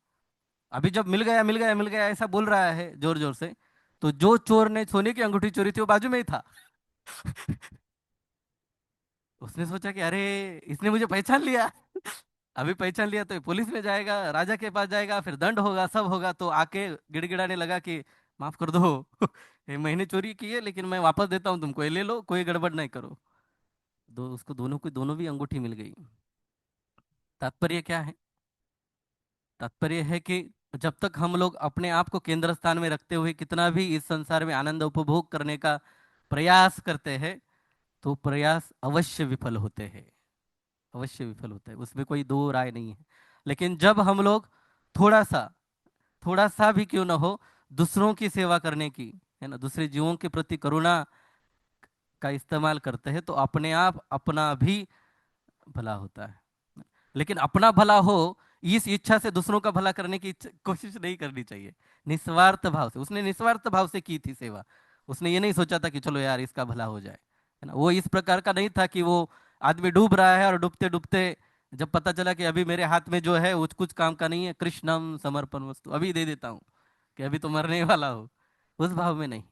अभी जब मिल गया, मिल गया, मिल गया ऐसा बोल रहा है जोर जोर से, तो जो चोर ने सोने की अंगूठी चोरी थी वो बाजू में ही था। उसने सोचा कि अरे, इसने मुझे पहचान लिया। अभी पहचान लिया तो ये पुलिस में जाएगा, राजा के पास जाएगा, फिर दंड होगा, सब होगा। तो आके गिड़गिड़ाने लगा कि माफ कर दो, ये मैंने चोरी की है, लेकिन मैं वापस देता हूँ तुमको, ये ले लो, कोई गड़बड़ नहीं करो। उसको दोनों को दोनों भी अंगूठी मिल गई। तात्पर्य क्या है? तात्पर्य है कि जब तक हम लोग अपने आप को केंद्र स्थान में रखते हुए कितना भी इस संसार में आनंद उपभोग करने का प्रयास करते हैं, तो प्रयास अवश्य विफल होते हैं, अवश्य विफल होते हैं, उसमें कोई दो राय नहीं है। लेकिन जब हम लोग थोड़ा सा, थोड़ा सा भी क्यों ना हो, दूसरों की सेवा करने की, है ना, दूसरे जीवों के प्रति करुणा का इस्तेमाल करते हैं, तो अपने आप अपना भी भला होता है। लेकिन अपना भला हो, इस इच्छा से दूसरों का भला करने की कोशिश नहीं करनी चाहिए। निस्वार्थ भाव से, उसने निस्वार्थ भाव से की थी सेवा। उसने ये नहीं सोचा था कि चलो यार इसका भला हो जाए, है ना, वो इस प्रकार का नहीं था कि वो आदमी डूब रहा है और डूबते डूबते जब पता चला कि अभी मेरे हाथ में जो है वो कुछ काम का नहीं है, कृष्णम समर्पण वस्तु, अभी दे देता हूँ कि अभी तो मरने वाला हो, उस भाव में नहीं।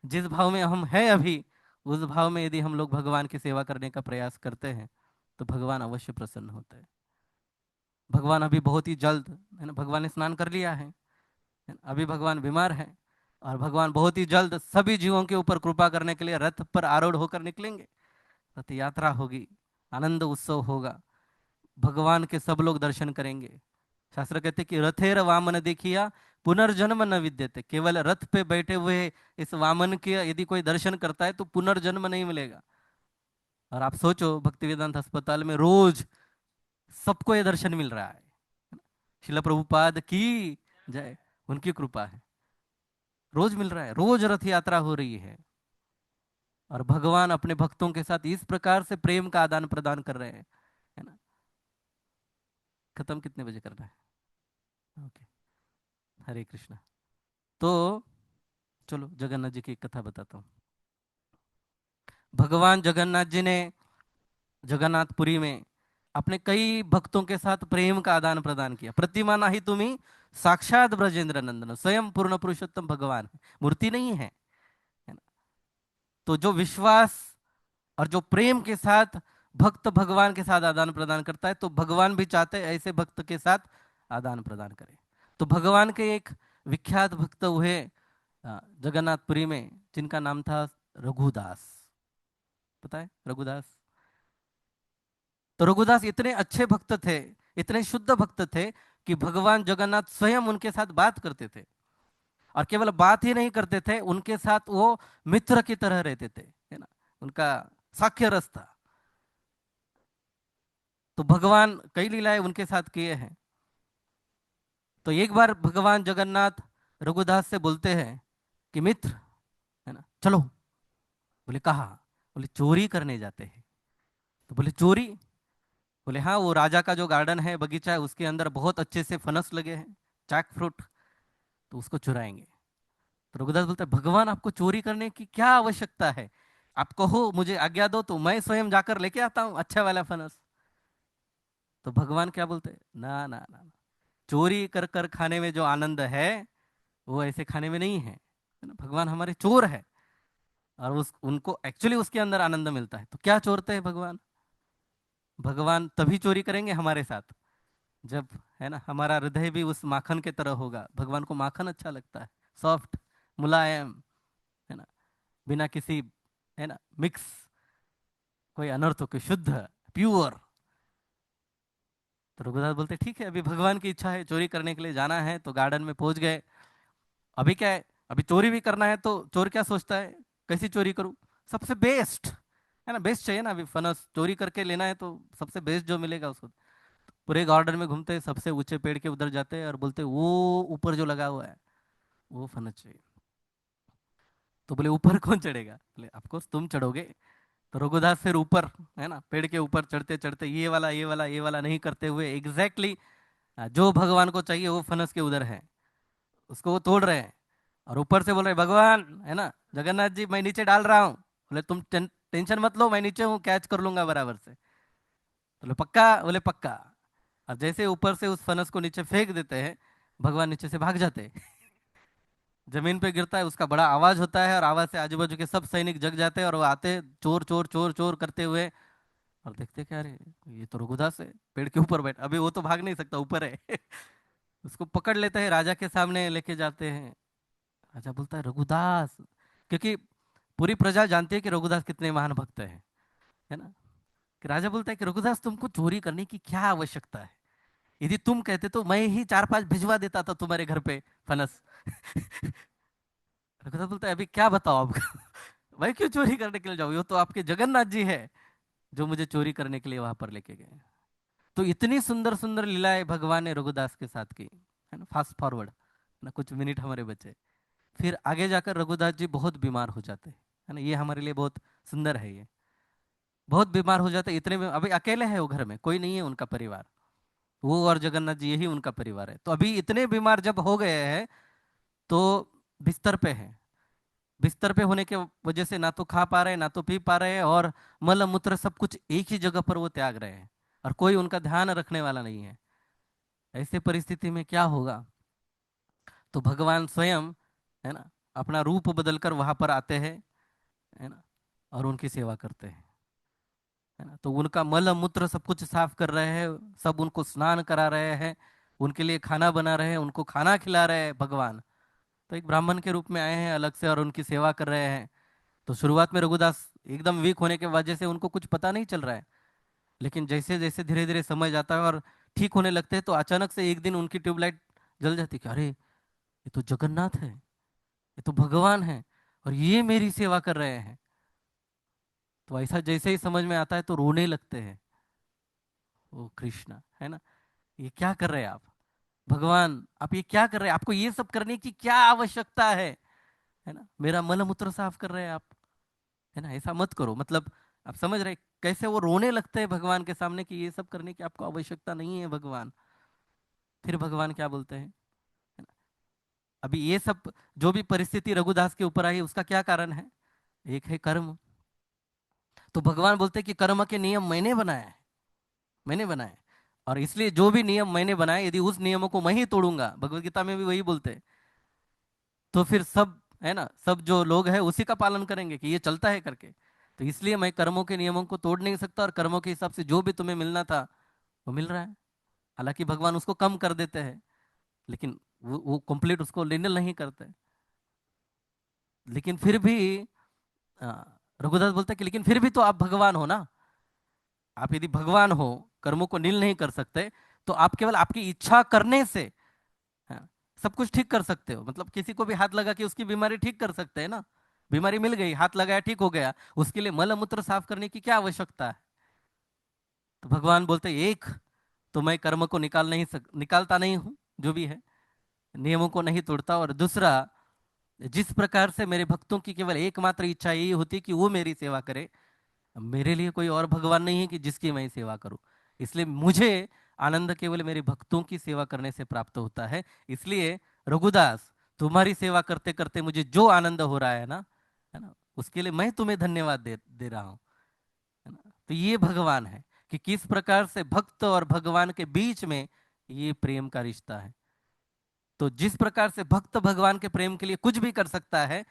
जिस भाव में हम हैं अभी, उस भाव में यदि हम लोग भगवान की सेवा करने का प्रयास करते हैं, तो भगवान अवश्य प्रसन्न होते हैं। भगवान अभी बहुत ही जल्द, है ना, भगवान ने स्नान कर लिया है ना, अभी भगवान बीमार है, और भगवान बहुत ही जल्द सभी जीवों के ऊपर कृपा करने के लिए रथ पर आरूढ़ होकर निकलेंगे। रथ यात्रा होगी, आनंद उत्सव होगा, भगवान के सब लोग दर्शन करेंगे। शास्त्र कहते कि रथेर वामन देखिया पुनर्जन्म न विद्यते, केवल रथ पे बैठे हुए इस वामन के यदि कोई दर्शन करता है तो पुनर्जन्म नहीं मिलेगा। और आप सोचो, भक्तिवेदांत अस्पताल में रोज सबको ये दर्शन मिल रहा है। शिला प्रभुपाद की जय, उनकी कृपा है, रोज मिल रहा है, रोज रथ यात्रा हो रही है। और भगवान अपने भक्तों के साथ इस प्रकार से प्रेम का आदान प्रदान कर रहे हैं, है ना। खत्म कितने बजे करना है? ओके, हरे कृष्णा। तो चलो जगन्नाथ जी की एक कथा बताता हूँ। भगवान जगन्नाथ जी ने जगन्नाथपुरी में अपने कई भक्तों के साथ प्रेम का आदान प्रदान किया। प्रतिमा नाही तुम्ही, साक्षात ब्रजेंद्र नंदन, स्वयं पूर्ण पुरुषोत्तम भगवान है, मूर्ति नहीं है, है ना। तो जो विश्वास और जो प्रेम के साथ भक्त भगवान के साथ आदान प्रदान करता है, तो भगवान भी चाहते हैं ऐसे भक्त के साथ आदान प्रदान करें। तो भगवान के एक विख्यात भक्त हुए जगन्नाथपुरी में, जिनका नाम था रघुदास। पता है रघुदास? तो रघुदास इतने अच्छे भक्त थे, इतने शुद्ध भक्त थे कि भगवान जगन्नाथ स्वयं उनके साथ बात करते थे। और केवल बात ही नहीं करते थे, उनके साथ वो मित्र की तरह रहते थे, है ना। उनका साक्ष्य रस था। तो भगवान कई लीलाएं उनके साथ किए हैं। तो एक बार भगवान जगन्नाथ रघुदास से बोलते हैं कि मित्र, है ना, चलो। बोले कहाँ? बोले चोरी करने जाते हैं। तो बोले चोरी? बोले हाँ, वो राजा का जो गार्डन है, बगीचा है, उसके अंदर बहुत अच्छे से फनस लगे हैं, जैक फ्रूट, तो उसको चुराएंगे। तो रघुदास बोलता है, भगवान आपको चोरी करने की क्या आवश्यकता है? आप कहो, मुझे आज्ञा दो तो मैं स्वयं जाकर लेके आता हूँ अच्छा वाला फनस। तो भगवान क्या बोलते हैं, ना ना ना ना। चोरी कर कर खाने में जो आनंद है, वो ऐसे खाने में नहीं है ना। भगवान हमारे चोर है, और उस उनको एक्चुअली उसके अंदर आनंद मिलता है। तो क्या चोरते हैं भगवान? भगवान तभी चोरी करेंगे हमारे साथ, जब, है ना, हमारा हृदय भी उस माखन के तरह होगा। भगवान को माखन अच्छा लगता है, सॉफ्ट, मुलायम, है ना, बिना किसी, है ना, मिक्स, कोई अनर्थ, कोई शुद्ध, प्योर। तो रघुदास बोलते ठीक है, अभी भगवान की इच्छा है, चोरी करने के लिए जाना है, तो गार्डन में पहुंच गए। अभी क्या है, अभी चोरी भी करना है, तो चोर क्या सोचता है, कैसी चोरी करूं, सबसे बेस्ट, है ना, बेस्ट चाहिए ना। अभी फनस चोरी करके लेना है, तो सबसे बेस्ट जो मिलेगा उसको। पूरे गार्डन में घूमते हैं, सबसे ऊंचे पेड़ के उधर जाते हैं और बोलते हैं, वो ऊपर जो लगा हुआ है, वो फनस चाहिए। तो बोले ऊपर कौन चढ़ेगा? बोले ऑफकोर्स तुम चढ़ोगे। तो रघुदास फिर ऊपर, है ना, पेड़ के ऊपर चढ़ते चढ़ते, ये वाला ये वाला ये वाला नहीं करते हुए, एग्जैक्टली जो भगवान को चाहिए वो फनस के उधर है, उसको वो तोड़ रहे हैं। और ऊपर से बोल रहे, भगवान, है ना, जगन्नाथ जी, मैं नीचे डाल रहा हूँ। बोले तुम टेंशन मत लो, मैं नीचे हूँ, कैच कर लूंगा बराबर से। बोले पक्का? बोले पक्का। अब जैसे ऊपर से उस फनस को नीचे फेंक देते हैं, भगवान नीचे से भाग जाते हैं। जमीन पे गिरता है, उसका बड़ा आवाज होता है, और आवाज से आजू बाजू के सब सैनिक जग जाते हैं, और वो आते, चोर चोर चोर चोर करते हुए, और देखते क्या, अरे ये तो रघुदास है, पेड़ के ऊपर बैठ, अभी वो तो भाग नहीं सकता, ऊपर है। उसको पकड़ लेते हैं, राजा के सामने लेके जाते हैं। राजा बोलता है, रघुदास, क्योंकि पूरी प्रजा जानती है कि रघुदास कितने महान भक्त है ना। कि राजा बोलता है कि रघुदास, तुमको चोरी करने की क्या आवश्यकता है? यदि तुम कहते तो मैं ही चार पांच भिजवा देता था तुम्हारे घर पे फनस। रघुदास बोलता है, अभी क्या बताओ आपको। मैं क्यों चोरी करने के लिए जाऊँ, ये तो आपके जगन्नाथ जी है जो मुझे चोरी करने के लिए वहां पर लेके गए। तो इतनी सुंदर सुंदर लीलाएं भगवान ने रघुदास के साथ की, है ना। फास्ट फॉरवर्ड, ना कुछ मिनट हमारे बचे, फिर आगे जाकर रघुदास जी बहुत बीमार हो जाते हैं, है ना। ये हमारे लिए बहुत सुंदर है, ये बहुत बीमार हो जाते हैं। इतने में अभी अकेले है वो, घर में कोई नहीं है उनका परिवार, वो और जगन्नाथ जी, यही उनका परिवार है। तो अभी इतने बीमार जब हो गए हैं, तो बिस्तर पे है। बिस्तर पे होने के वजह से ना तो खा पा रहे हैं, ना तो पी पा रहे हैं, और मल मूत्र सब कुछ एक ही जगह पर वो त्याग रहे हैं, और कोई उनका ध्यान रखने वाला नहीं है। ऐसे परिस्थिति में क्या होगा? तो भगवान स्वयं, है ना, अपना रूप बदलकर वहां पर आते हैं, है ना, और उनकी सेवा करते हैं, है ना। तो उनका मल मूत्र सब कुछ साफ कर रहे हैं, सब उनको स्नान करा रहे हैं, उनके लिए खाना बना रहे हैं, उनको खाना खिला रहे हैं भगवान। तो एक ब्राह्मण के रूप में आए हैं अलग से, और उनकी सेवा कर रहे हैं। तो शुरुआत में रघुदास एकदम वीक होने के वजह से उनको कुछ पता नहीं चल रहा है, लेकिन जैसे जैसे धीरे धीरे समय जाता है और ठीक होने लगते हैं, तो अचानक से एक दिन उनकी ट्यूबलाइट जल जाती है कि अरे, ये तो जगन्नाथ है, ये तो भगवान है, और ये मेरी सेवा कर रहे हैं। तो ऐसा जैसे ही समझ में आता है, तो रोने लगते हैं। ओ कृष्णा, है ना, ये क्या कर रहे हैं आप? भगवान, आप ये क्या कर रहे हैं? आपको ये सब करने की क्या आवश्यकता है ना, मेरा मलमूत्र साफ कर रहे हैं आप, है ना, ऐसा मत करो। मतलब आप समझ रहे कैसे वो रोने लगते हैं भगवान के सामने कि ये सब करने की आपको आवश्यकता नहीं है भगवान। फिर भगवान क्या बोलते हैं, है ना, अभी ये सब जो भी परिस्थिति रघुदास के ऊपर आई, उसका क्या कारण है? एक है कर्म। तो भगवान बोलते हैं कि कर्म के नियम मैंने बनाया है, मैंने बनाए, और इसलिए जो भी नियम मैंने बनाए, यदि उस नियमों को मैं ही तोड़ूंगा, भगवत गीता में भी वही बोलते हैं, तो फिर सब, है ना, सब जो लोग हैं उसी का पालन करेंगे कि ये चलता है करके। तो इसलिए मैं कर्मों के नियमों को तोड़ नहीं सकता, और कर्मों के हिसाब से जो भी तुम्हें मिलना था वो मिल रहा है। हालांकि भगवान उसको कम कर देते हैं, लेकिन वो कंप्लीट उसको लेनल नहीं करते। लेकिन फिर भी रघुदास बोलता है कि लेकिन फिर भी तो आप भगवान हो ना। आप यदि भगवान हो, कर्मों को नील नहीं कर सकते, तो आप केवल आपकी इच्छा करने से, हाँ, सब कुछ ठीक कर सकते हो। मतलब किसी को भी हाथ लगा के उसकी बीमारी ठीक कर सकते हैं ना। बीमारी मिल गई, हाथ लगाया, ठीक हो गया, उसके लिए मल मूत्र साफ करने की क्या आवश्यकता है। तो भगवान बोलते हैं, एक तो मैं कर्म को निकालता नहीं हूं, जो भी है नियमों को नहीं तोड़ता, और दूसरा, जिस प्रकार से मेरे भक्तों की केवल एकमात्र इच्छा यही होती है कि वो मेरी सेवा करे, मेरे लिए कोई और भगवान नहीं है कि जिसकी मैं सेवा करूं। इसलिए मुझे आनंद केवल मेरे भक्तों की सेवा करने से प्राप्त होता है। इसलिए रघुदास, तुम्हारी सेवा करते करते मुझे जो आनंद हो रहा है ना, उसके लिए मैं तुम्हें धन्यवाद दे रहा हूं, है ना। तो ये भगवान है कि किस प्रकार से भक्त और भगवान के बीच में ये प्रेम का रिश्ता है। तो जिस प्रकार से भक्त भगवान के प्रेम के लिए कुछ भी कर सकता है,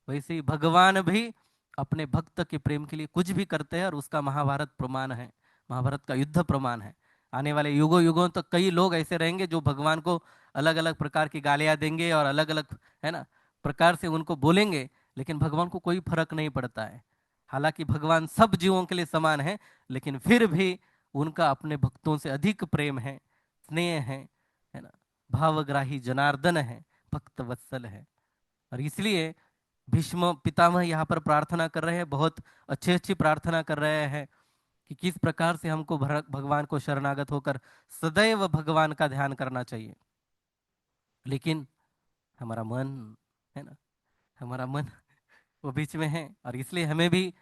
वैसे ही भगवान भी अपने भक्त के प्रेम के लिए कुछ भी करते हैं, और उसका महाभारत प्रमाण है, महाभारत का युद्ध प्रमाण है। आने वाले युगों युगों तक कई लोग ऐसे रहेंगे जो भगवान को अलग अलग प्रकार की गालियां देंगे और अलग अलग, है ना, प्रकार से उनको बोलेंगे, लेकिन भगवान को कोई फर्क नहीं पड़ता है। हालांकि भगवान सब जीवों के लिए समान है, लेकिन फिर भी उनका अपने भक्तों से अधिक प्रेम है, स्नेह है ना। भावग्राही जनार्दन है, भक्त वत्सल है। और इसलिए भीष्म पितामह यहाँ पर प्रार्थना कर रहे हैं, बहुत अच्छी अच्छी प्रार्थना कर रहे हैं कि किस प्रकार से हमको भगवान को शरणागत होकर सदैव भगवान का ध्यान करना चाहिए। लेकिन हमारा मन, है ना, हमारा मन वो बीच में है, और इसलिए हमें भी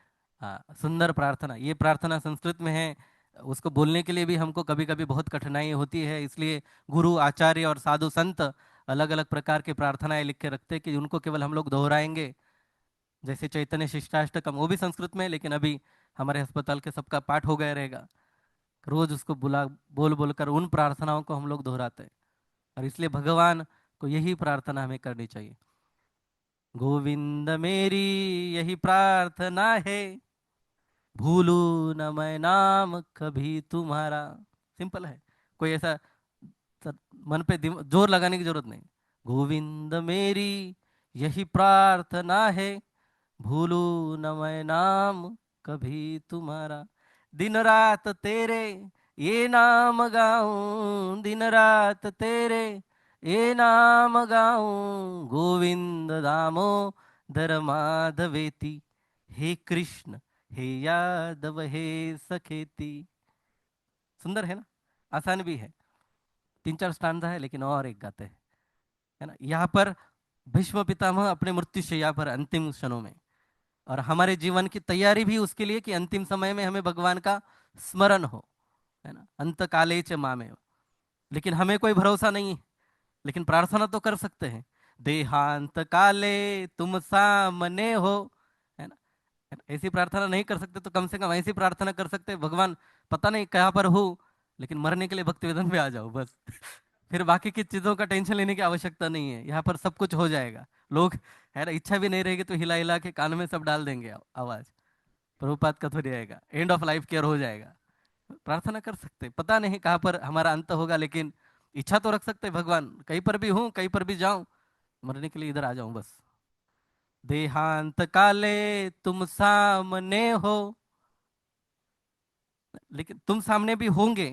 सुंदर प्रार्थना, ये प्रार्थना संस्कृत में है, उसको बोलने के लिए भी हमको कभी कभी बहुत कठिनाई होती है। इसलिए गुरु आचार्य और साधु संत अलग अलग प्रकार की प्रार्थनाएं लिख के रखते हैं कि उनको केवल हम लोग दोहराएंगे। जैसे चैतन्य शिष्टाष्टकम, वो भी संस्कृत में है, लेकिन अभी हमारे अस्पताल के सबका पाठ हो गया रहेगा। रोज उसको बुला बोल बोल कर उन प्रार्थनाओं को हम लोग दोहराते हैं। और इसलिए भगवान को यही प्रार्थना हमें करनी चाहिए। गोविंद मेरी यही प्रार्थना है, भूलू न मैं नाम कभी तुम्हारा। सिंपल है, कोई ऐसा मन पे जोर लगाने की जरूरत नहीं। गोविंद मेरी यही प्रार्थना है, भूलू न मैं नाम कभी तुम्हारा। दिन रात तेरे ये नाम गाऊं, दिन रात तेरे ये नाम गाऊं, गोविंद दामोदर माधवेति, हे कृष्ण हे यादव हे सखेती। सुंदर है ना, आसान भी है, तीन चार स्टांजा है, लेकिन और एक गाते हैं, है ना। यहाँ पर भीष्म पितामह अपने मृत्युशैया पर अंतिम क्षणों में, और हमारे जीवन की तैयारी भी उसके लिए कि अंतिम समय में हमें भगवान का स्मरण हो, है ना, अंत काले च मामे। लेकिन हमें कोई भरोसा नहीं है, लेकिन प्रार्थना तो कर सकते हैं। देहांत काले तुम सामने हो, है ना। ऐसी प्रार्थना नहीं कर सकते तो कम से कम ऐसी प्रार्थना कर सकते हैं, भगवान पता नहीं कहाँ पर हो, लेकिन मरने के लिए भक्ति वेदन पे आ जाओ बस। फिर बाकी की चीजों का टेंशन लेने की आवश्यकता नहीं है, यहाँ पर सब कुछ हो जाएगा। लोग, है ना, इच्छा भी नहीं रहेगी तो हिला हिला के कान में सब डाल देंगे आवाज। प्रभुपाद का थोड़ी आएगा, एंड ऑफ लाइफ केयर हो जाएगा। प्रार्थना कर सकते, पता नहीं कहाँ पर हमारा अंत होगा, लेकिन इच्छा तो रख सकते भगवान कहीं पर भी हूँ, कहीं पर भी जाऊं, मरने के लिए इधर आ जाऊं बस। देहांत काले तुम सामने हो, लेकिन तुम सामने भी होंगे,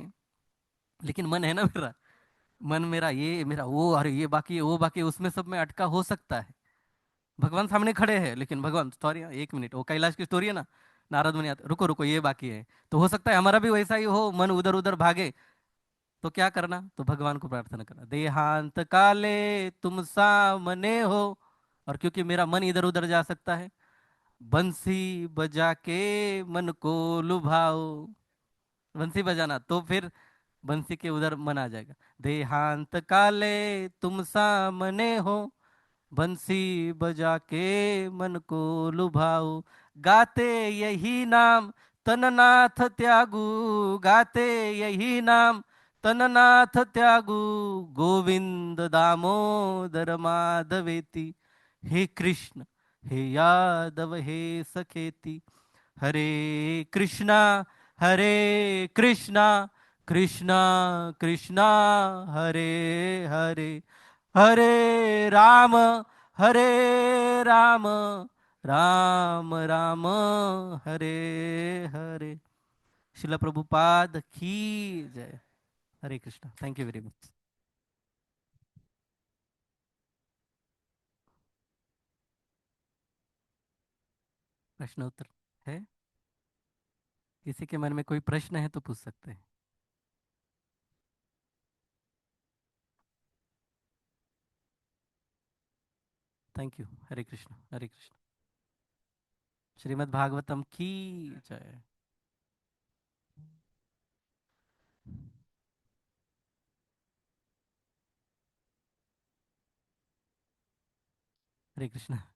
लेकिन मन है ना मेरा, मन मेरा ये मेरा वो, अरे ये बाकी है वो बाकी है, उसमें सब में अटका हो सकता है। भगवान सामने खड़े हैं, लेकिन भगवान सॉरी, एक मिनट, वो कैलाश की स्टोरी है ना, नारद मुनि आते, रुको रुको ये बाकी है। तो हो सकता है हमारा भी वैसा ही हो, मन उधर उधर भागे, तो क्या करना, तो भगवान को प्रार्थना करना, देहांत काले तुम सामने हो। और क्योंकि मेरा मन इधर उधर जा सकता है, बंसी बजा के मन को लुभाओ। बंसी बजाना तो फिर बंसी के उधर मन आ जाएगा। देहांत काले तुम सामने हो, बंसी बजा के मन को लुभाओ, गाते यही नाम तननाथ त्यागू, गाते यही नाम तननाथ त्यागू, गोविंद दामोदर माधवेति, हे कृष्ण हे यादव हे सखेती। हरे कृष्णा हरे कृष्णा कृष्णा कृष्णा हरे हरे हरे हरे राम राम राम हरे हरे। शिला प्रभुपाद की जय। Hare Krishna. Thank you very much. प्रश्न उत्तर है? किसी के मन में कोई प्रश्न है तो पूछ सकते हैं। Thank you. हरे कृष्ण हरे कृष्ण। श्रीमद् भागवतम की जय। हरे कृष्ण। आप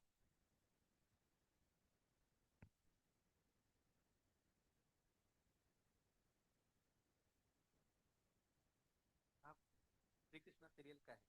श्री कृष्ण सीरियल का है?